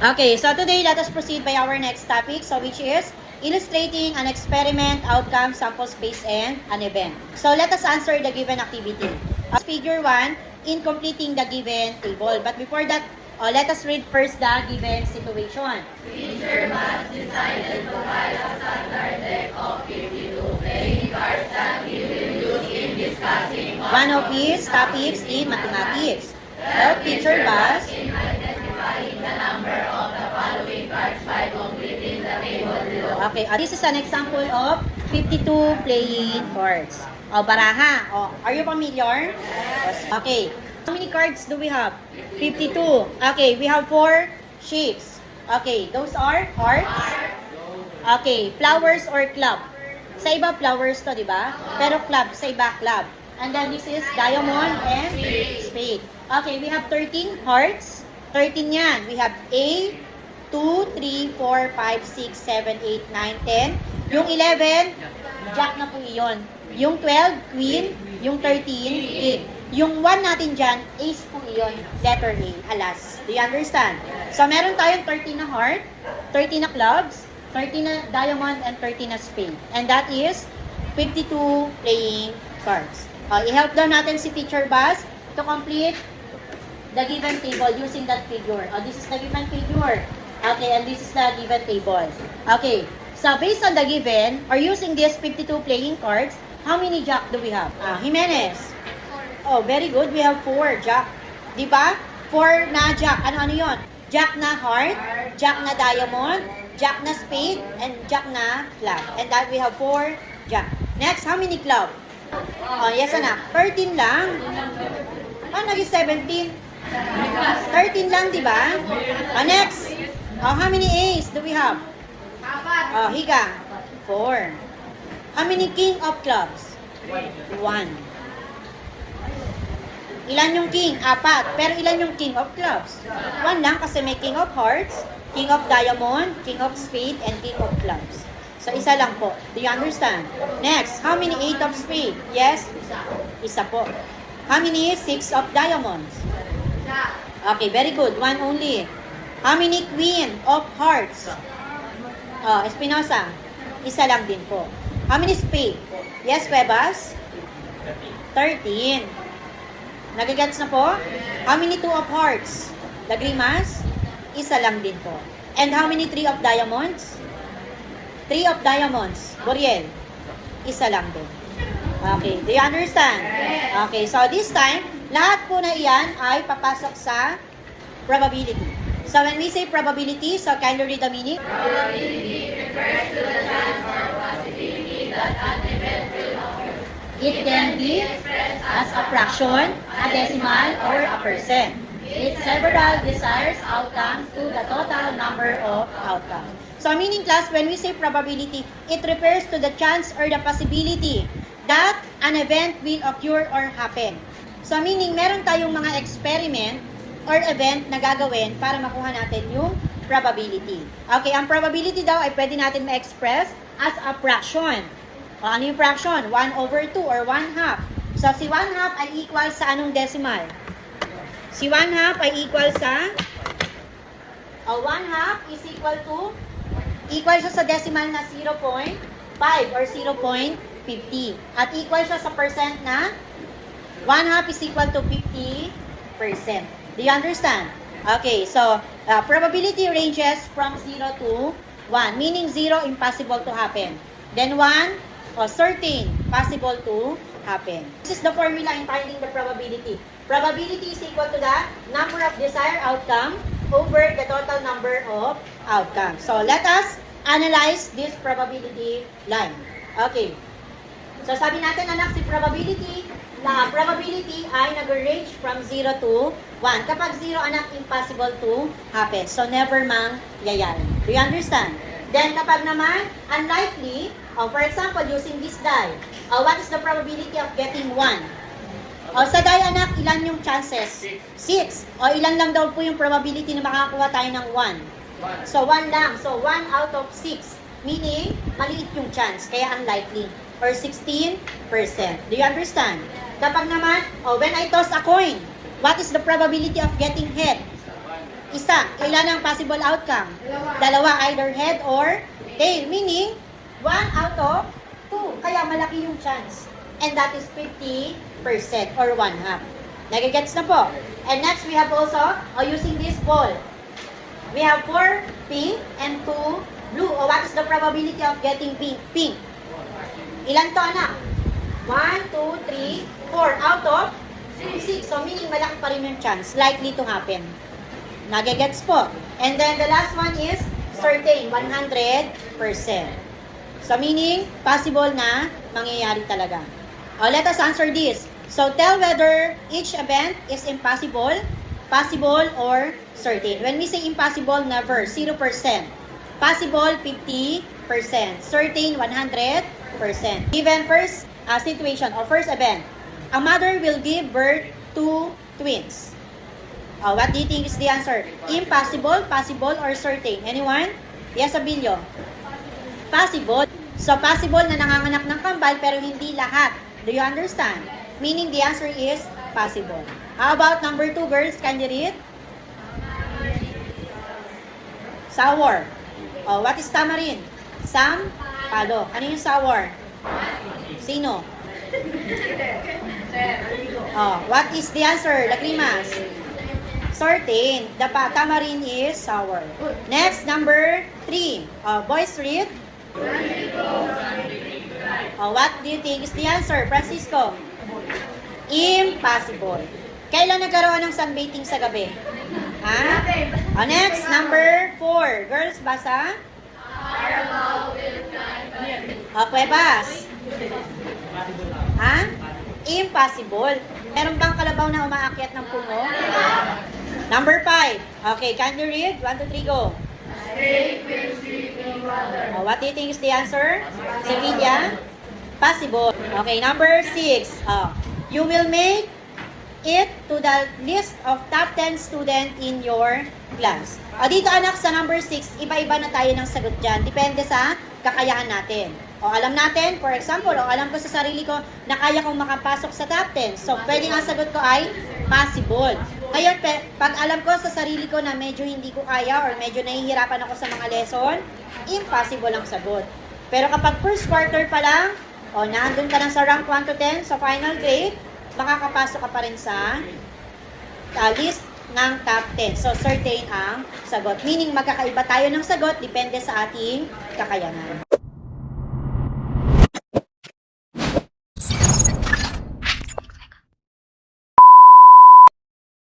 Okay, so today let us proceed by our next topic, so which is illustrating an experiment, outcome, sample space, and an event. So let us answer the given activity. Figure 1, in completing the given table. But before that, let us read first the given situation. Teacher must decided to buy a standard deck of 52 playing cards that we will use in discussing One of his topics in mathematics. Help teacher Bas in identifying the number of the following cards by completing the table below. Okay, this is an example of 52 playing cards. Baraha. Are you familiar? Yes. Okay. How many cards do we have? 52. Okay, we have 4 shapes. Okay, those are hearts. Okay, flowers or club. Sa iba flowers to, di ba? Pero club, sa iba club. And then this is diamond and spade. Okay, we have 13 hearts. 13 yan. We have A, 2, 3, 4, 5, 6, 7, 8, 9, 10. Yung 11, jack na po iyon. Yung 12, queen. Yung 13, king. Yung 1 natin dyan, ace po iyon. Letter A, alas. Do you understand? So, meron tayong 13 na heart, 13 na clubs, 13 na diamond, and 13 na spade. And that is 52 playing cards. I-help daw natin si Teacher Bas to complete the given table using that figure. This is the given figure. Okay, and this is the given table. Okay, so based on the given, or using these 52 playing cards, how many jack do we have? Jimenez. Oh, very good. We have 4 jack. Diba? 4 na jack. Ano yon? Jack na heart, jack na diamond, jack na spade, and jack na club. And that we have 4 jack. Next, how many club? Yes, anak. 13 lang. Naging 17. 13 lang, di ba? Next. How many A's do we have? Higa. 4. How many king of clubs? 1. Ilan yung king? 4. Pero ilan yung king of clubs? 1 lang kasi may king of hearts, king of diamond, king of spade, and king of clubs. So, isa lang po. Do you understand? Next, how many 8 of spade? Yes? Isa po. How many 6 of diamonds? Okay, very good. 1 only. How many queen of hearts? Espinosa. Isa lang din po. How many spade? Yes, Cuevas? 13. Nagagets na po? How many 2 of hearts? Lagrimas? Isa lang din po. And how many 3 of diamonds? 3 of diamonds. Boriel? Isa lang din. Okay, do you understand? Okay, so this time, lahat po na iyan ay papasok sa probability. So when we say probability, so kindly read the meaning. Probability refers to the chance or possibility that an event will occur. It can be expressed as a fraction, a decimal, or a percent. It's several desired outcomes to the total number of outcomes. So meaning class, when we say probability, it refers to the chance or the possibility that an event will occur or happen. So meaning, meron tayong mga experiment or event na gagawin para makuha natin yung probability. Okay, ang probability daw ay pwede natin ma-express as a fraction. Ano yung fraction? 1/2 or 1/2. So si 1/2 ay equal sa anong decimal? Si 1/2 ay equal sa 1/2 is equal siya sa decimal na 0.5 or 0.50. At equal siya sa percent na 1/2 is equal to 50%. Do you understand? Okay, so probability ranges from 0 to 1, meaning 0 impossible to happen. Then 1, certain, possible to happen. This is the formula in finding the probability. Probability is equal to the number of desired outcome over the total number of outcomes. So let us analyze this probability line. Okay. So sabi natin anak, si probability ay nag-range from 0 to 1. Kapag 0 anak, impossible to happen. So never mang yayari. Do you understand? Then kapag naman unlikely, for example, using this die, what is the probability of getting 1? Sa die anak, ilan yung chances? 6. Ilan lang daw po yung probability na makakakuha tayo ng 1? So 1 lang. So 1 out of 6. Meaning, maliit yung chance. Kaya unlikely. Or 16%. Do you understand? Kapag naman, when I toss a coin, what is the probability of getting head? Isa. Ilan ang possible outcome? Dalawa, either head or tail. Meaning, 1 out of 2. Kaya malaki yung chance. And that is 50% or 1/2. Nagigets na po. And next, we have also, using this ball. We have 4 pink and 2 blue. O what is the probability of getting pink? Ilan to, anak? 1, 2, 3, 4 out of 6. So, meaning malaki pa rin yung chance. Likely to happen. Nagigets po. And then, the last one is certain, 100%. So, meaning, possible na mangyayari talaga. Let us answer this. So, tell whether each event is impossible, possible, or certain. When we say impossible, never. 0%. Possible, 50%. Certain, 100%. Given first situation or first event, a mother will give birth to twins. What do you think is the answer? Impossible, possible, or certain? Anyone? Yes, Abilio. Possible. So, possible na nanganganak ng kambal pero hindi lahat. Do you understand? Meaning the answer is possible. How about number 2, girls? Can you read? Sour. What is tamarind? Palo. Ano yung sour? Sino? What is the answer? Lagrimas. Certain. The tamarind is sour. Next, number 3. Boys, read. What do you think is the answer? Francisco? Impossible. Kailan nagkaroon ng sunbathing sa gabi? Next, number 4. Girls, basa? Kuwebas? Impossible. Meron bang kalabaw na umaakyat ng puno? Number 5. Okay, can you read? 1, 2, 3, go. What do you think is the answer? Sevilla? Possible. Okay, number 6. You will make it to the list of top 10 student in your class. Dito anak sa number 6, iba-iba na tayo ng sagot dyan. Depende sa kakayahan natin. Alam natin, for example, alam ko sa sarili ko na kaya kong makapasok sa top 10. So, pwedeng ang sagot ko ay possible. Ngayon, pag alam ko sa sarili ko na medyo hindi ko kaya or medyo nahihirapan ako sa mga lesson, impossible ang sagot. Pero kapag first quarter pa lang, nandun ka lang sa rank 1 to 10 sa final grade, makakapasok ka pa rin sa list ng top 10. So, certain ang sagot. Meaning, magkakaiba tayo ng sagot, depende sa ating kakayanan.